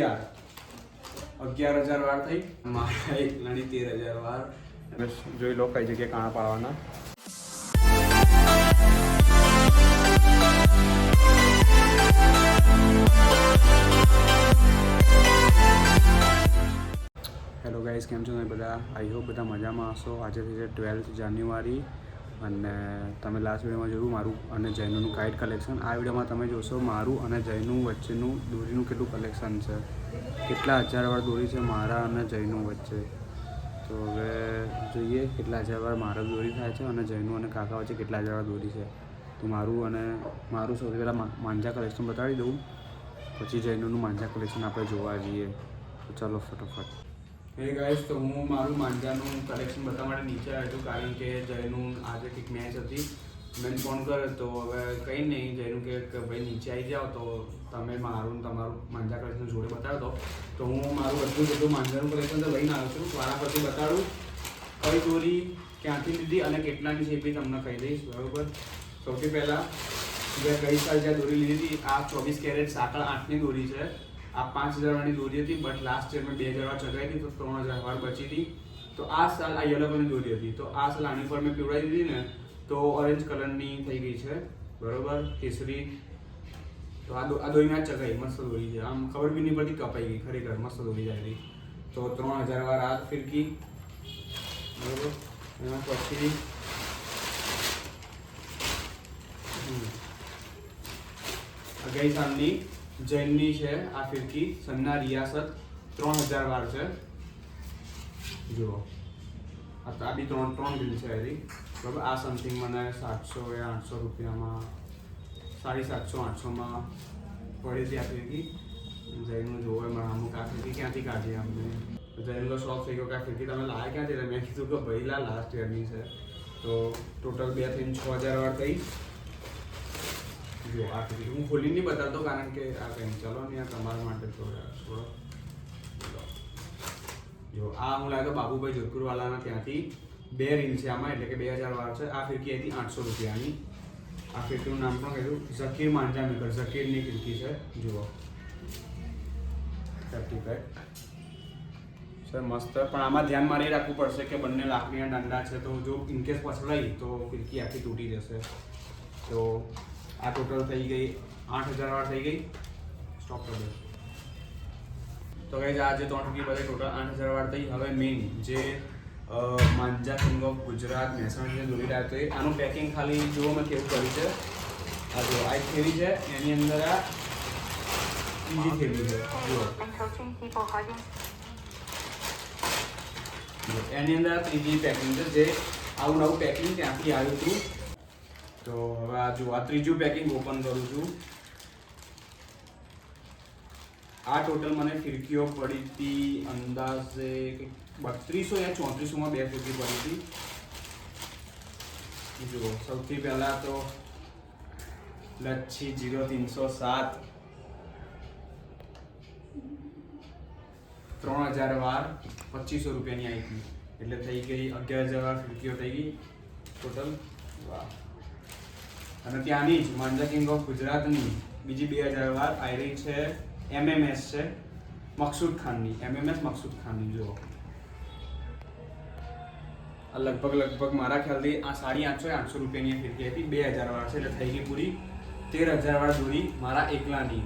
11,000 વાર થઈ, મારા એકલાની 13,000 વાર. જોઈ લો કઈ જગ્યાએ કાણા પાડવાના. હેલો ગાઈઝ, કેમ છો તમે બધા? આઈ હોપ બધા મજામાં હશો. આજે છે 12th જાન્યુઆરી અને તમે લાસ્ટ વિડીયોમાં જોયું મારું અને જૈનુનું કાઇટ કલેક્શન. આ વિડીયોમાં તમે જોશો મારું અને જૈનું વચ્ચેનું દોરીનું કેટલું કલેક્શન છે, કેટલા હજારવાર દોરી છે મારા અને જૈનું વચ્ચે. તો હવે જોઈએ કેટલા હજારવાર મારા દોરી થાય છે અને જૈનું અને કાકા વચ્ચે કેટલા હજારવાર દોરી છે. તો મારું સૌથી પહેલાં માંજા કલેક્શન બતાવી દઉં, પછી જૈનુનું માંજા કલેક્શન આપણે જોવા જઈએ. તો ચાલો ફટાફટ. હે ગાઈસ, તો હું મારું માંજાનું કલેક્શન બતાવવા માટે નીચે આવ્યો હતું, કારણ કે જયનું આજે કંઈક મેચ હતી. મેં ફોન કર્યો તો હવે કંઈ નહીં, જયનું કે ભાઈ નીચે આવી જાઓ તો તમે મારું તમારું માંજા કલેક્શન જોડે બતાવો તો હું મારું બધું માંજાનું કલેક્શન તો લઈને આવ્યો છું. વારા પરથી બતાડું કઈ દોરી ક્યાંથી લીધી અને કેટલાની છે એ બી તમને કહી દઈશ, બરાબર? સૌથી પહેલાં મેં ગઈ સાલ જ્યાં દોરી લીધી હતી, આ 24 કેરેટ સાંકળ 8ની દોરી છે. આ 5,000 વાળી દોરી હતી, બટ લાસ્ટ યર મેં 2,000 વાર ચગાવી હતી તો 3,000 વાર બચી હતી. તો આ સાલ આ યલો કલરની દોરી હતી, તો આ સાલ આની પર મેં પીવડાવી દીધી ને તો ઓરેન્જ કલરની થઈ ગઈ છે, બરોબર? કેસરી. તો આ દોરી મેં ચગાવી, મસ્ત દોરી છે, આમ ખબર બી નહીં પડતી કપાઈ ગઈ, ખરેખર મસ્ત દોરી જાય હતી. તો 3,000 વાર આ ફિરકી, બરોબર? એના પછી ગઈ સાલની જૈનની છે આ ફિરકી, સન્ના રિયાસત, 3,000 વાર છે. જુઓ આ બી ત્રણ બિલ છે એની, બરાબર? આ સમથિંગ મને 700 યા 800 રૂપિયામાં, 750-800માં પડી હતી આ ફિરકી. જૈનનું જોવે મને અમુક આ ફિરકી ક્યાંથી કાઢી અમને, જૈનનો શોખ થઈ ગયો કે આ ફિરકી તમે લાવ્યા ક્યાંથી? મેં કીધું કે ભાઈ લાસ્ટ યરની છે. તો ટોટલ 2 થઈને 6,000 વાર થઈ. જો આ ફિરકી હું ખોલી નહીં બતાવતો, કારણ કે આ કંઈ ચલો નહીં, આ તમારા માટે થોડો. જો આ હું લાવ્યો બાબુભાઈ જોધપુરવાલાના ત્યાંથી, 2 રીલ છે આમાં, એટલે કે 2,000 વાર છે. આ ફિરકી હતી 800 રૂપિયાની. આ ફિરકીનું નામ પણ કહ્યું ઝકીર માંજા મેકર, ઝકીરની ફિરકી છે. જુઓ સર્ટિફાઈડ સર, મસ્ત. પણ આમાં ધ્યાન મારે રાખવું પડશે કે બંને લાકડીના દાંડા છે, તો જો ઇનકેસ પછડાઈ તો ફિરકી આખી તૂટી જશે. તો આ ટોટલ થઈ ગઈ 8,000 વાર થઈ ગઈ. સ્ટોપ કરી દો. તો ગાઈઝ આ જે 3 ફિરકી બધી ટોટલ 8,000 વાર થઈ. હવે મેઇન જે માંજા કિંગ ઓફ ગુજરાત મહેસાણા જે દોરી લાવ્યો હતો, આનું પેકિંગ ખાલી જુઓ મેં કેવું કર્યું છે. આ જો આ એક થેલી છે, એની અંદર આ બીજી થેલી છે. જુઓ એની અંદર આ ત્રીજી પેકિંગ છે, જે આવું નવું પેકિંગ ત્યાંથી આવ્યું હતું. તો હવે આ જો આ ત્રીજું પેકિંગ ઓપન કરું છું. આ ટોટલ મને ફિરકીઓ પડી હતી અંદાજે 3200 યા 3400માં 2 ફિરકી પડી હતી. જુઓ સૌથી પહેલા તો લચ્છી 0307 3,000 વાર 2,500 રૂપિયાની આવી હતી, એટલે થઈ ગઈ 11,000 વાર ફિરકીઓ થઈ ગઈ ટોટલ. વાહ! અને ત્યાંની જ માંજા કિંગ ઓફ ગુજરાતની બીજી 2,000 વાર આવી રહી છે, MMS છે મકસૂદ ખાનની, MMS મકસૂદ ખાનની. જુઓ આ લગભગ મારા ખ્યાલથી આ 850-800 રૂપિયાની ફિરકી હતી, 2,000 વાર છે, એટલે થઈ ગઈ પૂરી 13,000 વાર દોરી મારા એકલાની.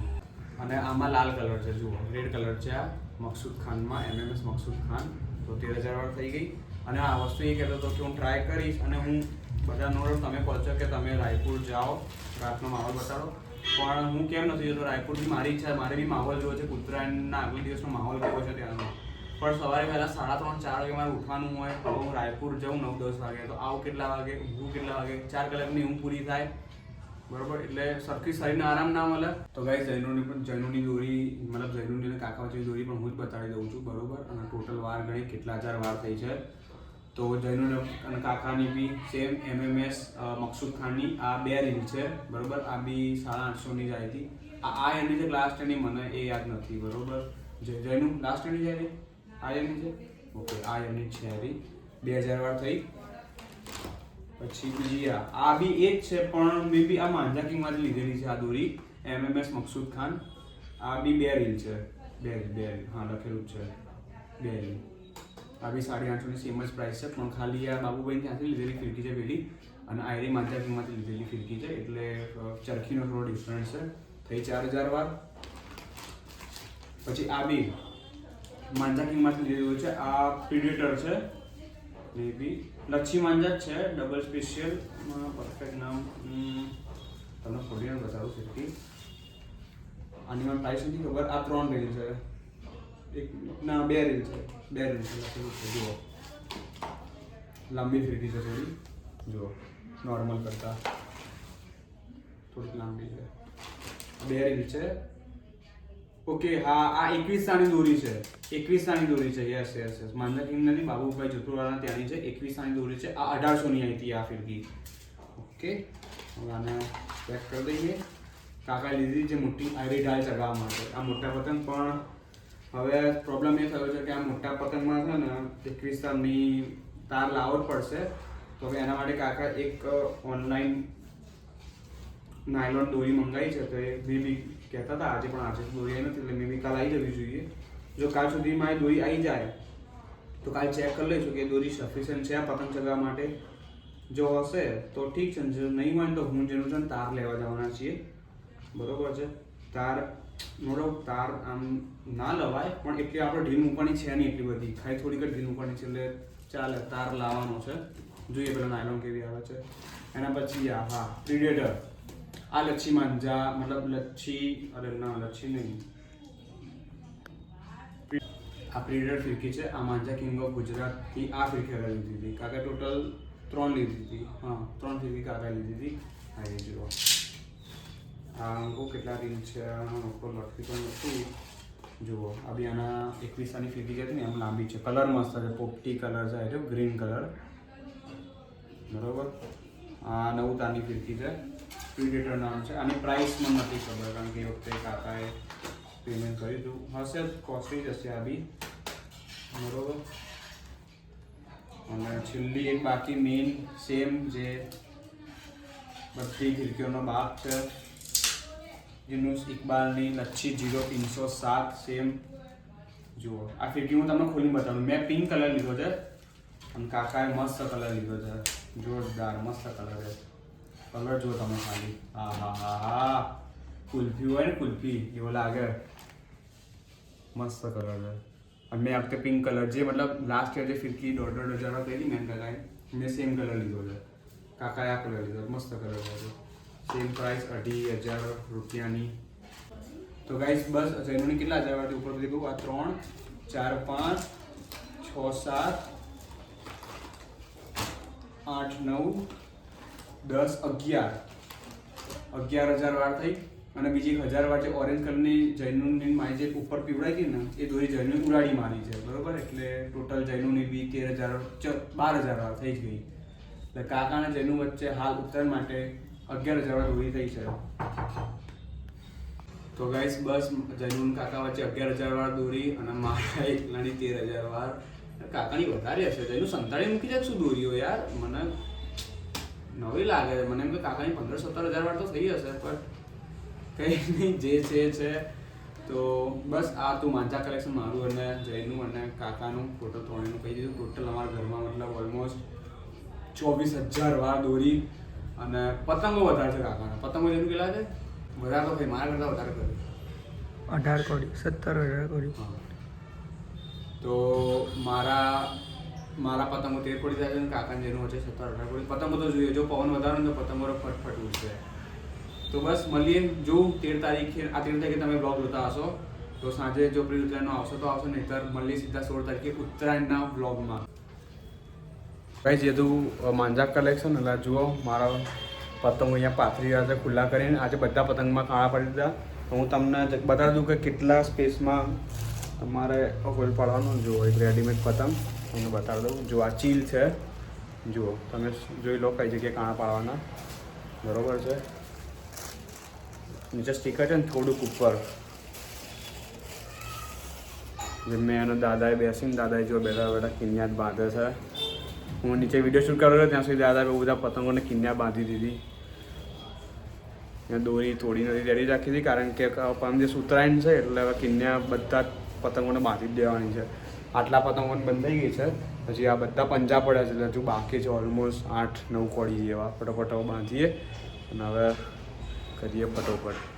અને આમાં લાલ કલર છે, જુઓ રેડ કલર છે આ મકસૂદ ખાનમાં, MMS મકસૂદ ખાન. તો 13,000 વાર થઈ ગઈ. અને આ વસ્તુ એ કહેતો હતો કે હું ટ્રાય કરીશ, અને હું બધા નોડો તમે કહો છો કે તમે રાયપુર જાઓ, રાતનો માહોલ બતાડો, પણ હું કેમ નથી જતો રાયપુરથી? મારી ઈચ્છા, મારે બી માહોલ જોવો છે, ઉત્તરાયણના આગલા દિવસનો માહોલ કેવો છે ત્યાંનો. પણ સવારે પહેલાં 3:30-4 વાગે મારે ઉઠવાનું હોય, તો હું રાયપુર જાઉં 9-10 વાગે, તો આવું કેટલા વાગે, ઊંઘું કેટલા વાગે? 4 કલાકની ઊંઘ પૂરી થાય, બરોબર? એટલે સરખી શરીરને આરામ ના મળે. તો ગાઈઝ જૈનુની દોરી, મતલબ જૈનુની અને કાકા વચ્ચેની દોરી પણ હું જ બતાવી દઉં છું, બરોબર? અને ટોટલ વાર ગણી કેટલા હજાર વાર થઈ છે. તો જૈનુન અને કાકાની બી સેમ MMS મકસૂદ ખાનની આ 2 રીલ છે, બરોબર? આ બી 850ની જ આવી હતી. આ એની છે લાસ્ટ એની, મને એ યાદ નથી, બરોબર? જૈનું લાસ્ટ એની જાય આ એની છે, ઓકે આ એની છે, એની 2,000 વાર થઈ. પછી બીજી આ બી એ જ છે, પણ મે બી આ માંજા કિંગમાંથી લીધેલી છે આ દોરી, MMS મકસૂદ ખાન. આ બી 2 રીલ છે, બે હા લખેલું જ છે 2 રીલ. આ બી 850ની સેમ જ પ્રાઇસ છે, પણ ખાલી આ બાબુભાઈ ત્યાંથી લીધેલી ફિરકી છે પેલી, અને આયરી માંજા કિંગમાંથી લીધેલી ફિરકી છે, એટલે ચરખીનો થોડો ડિફરન્સ છે. થઈ 4000 વાર. પછી આ બી માંજા કિંગમાંથી લીધેલું છે, આ પ્રિડેટર છે, મે બી લચ્છી માંજા જ છે, ડબલ સ્પેશિયલ, પરફેક્ટ નામ તમને ખોલીને બતાવું ફિરકી. આની મને પ્રાઇસ નથી ખબર. આ 3 રીલ છે, એક ના 2 રીલ છે, 2 રીલ છે લખેલું છે. જુઓ લાંબી ફિરકી છે થોડી, જુઓ નોર્મલ કરતાં થોડીક લાંબી છે. 2 રીલ છે. ઓકે હા, આ 21 તાની દોરી છે, 21 તાની દોરી છે. યસ યસ યસ, માંજા કિંગ નથી, બાબુભાઈ જતુરાના ત્યાંની છે. 21 તાની દોરી છે. આ 1800ની આવી હતી આ ફિરકી. ઓકે, હવે આને પેક કરી દઈએ. કાકા લીધી છે મોટી આયરી ઢાલ ચગાવવા માટે. આ મોટા પતંગ, પણ હવે પ્રોબ્લેમ એ થયો છે કે આ મોટા પતંગમાં છે ને 21 તારની તાર લાવવો જ પડશે. તો હવે એના માટે કાકા એક ઓનલાઈન નાયલોન દોરી મંગાવી છે, તો એ બી કહેતા હતા આજે, પણ આજે દોરી આવી નથી, એટલે મે બી કાલ આવી જવી જોઈએ. જો કાલ સુધીમાં એ દોરી આવી જાય તો કાલ ચેક કરી લઈશું કે દોરી સફિશિયન્ટ છે આ પતંગ ચગાવવા માટે. જો હશે તો ઠીક છે, જો નહીં હોય તો હું જેનું છે ને તાર લેવા જવાના છીએ. બરોબર છે, તાર મોડો તાર આમ ના લવાય, પણ એટલી આપણે ઢીલ મૂકવાની છે નહીં એટલી બધી, ખાલી થોડીક જ ઢીલ મૂકવાની છે, એટલે ચાલે. તાર લાવવાનો છે, જોઈએ પેલા નાયલોન કેવી આવે છે. એના પછી હા પ્રિડેટર, આ લચ્છી માંજા, મતલબ લચ્છી, અરે ના લચ્છી નહીં, આ પ્રિડેટર ફિરકી છે. આ માંજા કિંગ ઓફ ગુજરાતથી આ ફિરકી લીધી હતી કાકા. ટોટલ 3 લીધી હતી. હા 3 ફિરકી કાકા લીધી હતી. હા એ જુઓ, આ અંકો કેટલા રીલ છે ઉપર લખી પણ નથી. જુઓ આ બી આના 21 તાની ફિરકી છે ને, એમ લાંબી છે. કલર મસ્ત છે, પોપટી કલર છે, એટલે ગ્રીન કલર. બરોબર, આ 9 તાની ફિરકી છે, પ્રિડેટર નામ છે. આની પ્રાઇસ મને નથી ખબર, કારણ કે એ વખતે કાકાએ પેમેન્ટ કરી હતું. હશે કોસ્ટલી જ હશે આ બી. બરોબર, અને છેલ્લી એક બાકી મેઇન સેમ જે બધી ફિરકીઓનો બાપ છે, યુનુસ ઇકબાલની લચ્છી 0307 સેમ. જુઓ આ ફિરકી હું તમને ખોલીને બતાવું. મેં પિંક કલર લીધો છે અને કાકાએ મસ્ત કલર લીધો છે, જોરદાર મસ્ત કલર છે. કલર જુઓ તમે ખાલી, હા હા હા હા, કુલ્ફી હોય ને કુલ્ફી એવો લાગે, મસ્ત કલર છે. અને મેં આ વખતે પિંક કલર, જે મતલબ લાસ્ટ યર જે ફિરકી 1.5 કહેલી મેં કાકાએ, મેં સેમ કલર લીધો છે. કાકાએ આ કલર લીધો, મસ્ત કલર છે. સેમ પ્રાઇસ 2,500 રૂપિયાની. તો ગાઈસ બસ જૈનોની કેટલા હજાર વાળથી ઉપર સુધી કહું, આ 3 4 5 6 7 8 9 10 11,000 વાર થઈ. અને બીજી 1000 વાર જે ઓરેન્જ કલરની જૈનુની મારી જે ઉપર પીવડાવી હતી ને, એ દોરી જૈનુ ઉડાડી મારી છે. બરોબર, એટલે ટોટલ જૈનુની બી 13,000 12,000 વાર થઈ જ ગઈ. એટલે કાકાના જૈનુ વચ્ચે હાલ ઉત્તરાયણ માટે 11,000 વાર દોરી થઈ છે. તો ગાઈસ બસ જૈનુન કાકા વચ્ચે 11,000 વાર દોરી, અને મારા એકલાની 13,000 વાર. કાકાની વધારે હશે. જૈનું 47 મૂકી જાય શું દોરીઓ યાર, મને નવી લાગે છે. મને એમ કે કાકાની 15-17,000 વાર તો થઈ હશે, પણ કંઈ નહીં, જે છે. તો બસ આ તું માંજા કલેક્શન મારું અને જૈનું અને કાકાનું ટોટલ ત્રણેયનું કહી દીધું. ટોટલ અમારા ઘરમાં મતલબ ઓલમોસ્ટ 24,000 વાર દોરી. અને પતંગો વધારે છે કાકાના. પતંગો જેનું કેટલા છે વધારે તો ભાઈ મારા કરતાં વધારે કરે, 18 કોડી 17,000 કોડી. તો મારા પતંગો 13 કોડી થાય છે અને કાકાને જેનું વચ્ચે 17-18 કોડી. પતંગો તો જોઈએ, જો પવન વધારે ને તો પતંગો ફટફટ ઉડશે. તો બસ મળીએ. જો 13 તારીખે તમે બ્લોગ જોતા હશો તો સાંજે જો પ્રી ઉત્તરાયણનો આવશે તો આવશે, નહીંતર મળીએ સીધા 16 તારીખે ઉત્તરાયણના બ્લોગમાં. ભાઈ જેતું માંજા કલેક્શન, એટલે જુઓ મારા પતંગો અહીંયા પાથરી રહ્યા છે ખુલ્લા કરીને. આજે બધા પતંગમાં કાણા પડી દીધા. તો હું તમને બતાવી દઉં કે કેટલા સ્પેસમાં તમારે હોલ પાડવાનું. જુઓ એક રેડીમેડ પતંગ તમને બતાવી દઉં. જો આ ચીલ છે, જુઓ તમે જોઈ લો કઈ જગ્યાએ કાણા પાડવાના. બરોબર છે, નીચે સ્ટીકર છે ને થોડુંક ઉપર, જે મેં અને દાદાએ બેસીને જો બેઠા કિન્યા જ બાંધે છે. હું નીચે વિડીયો શૂટ કરેલો ત્યાં સુધી દાદાએ બધા પતંગોને કિન્યા બાંધી દીધી. મેં દોરી તોડી નથી રેડી રાખી હતી કારણ કે પરમ દિવસ ઉત્તરાયણ છે એટલે હવે કિન્યા બધા જ પતંગોને બાંધી જ દેવાની છે. આટલા પતંગો બંધાઈ ગઈ છે, પછી આ બધા પંજા પડ્યા છે એટલે હજુ બાકી છે ઓલમોસ્ટ 8-9 કોડી જેવા. ફટોફટ બાંધીએ અને હવે કરીએ ફટોફટ.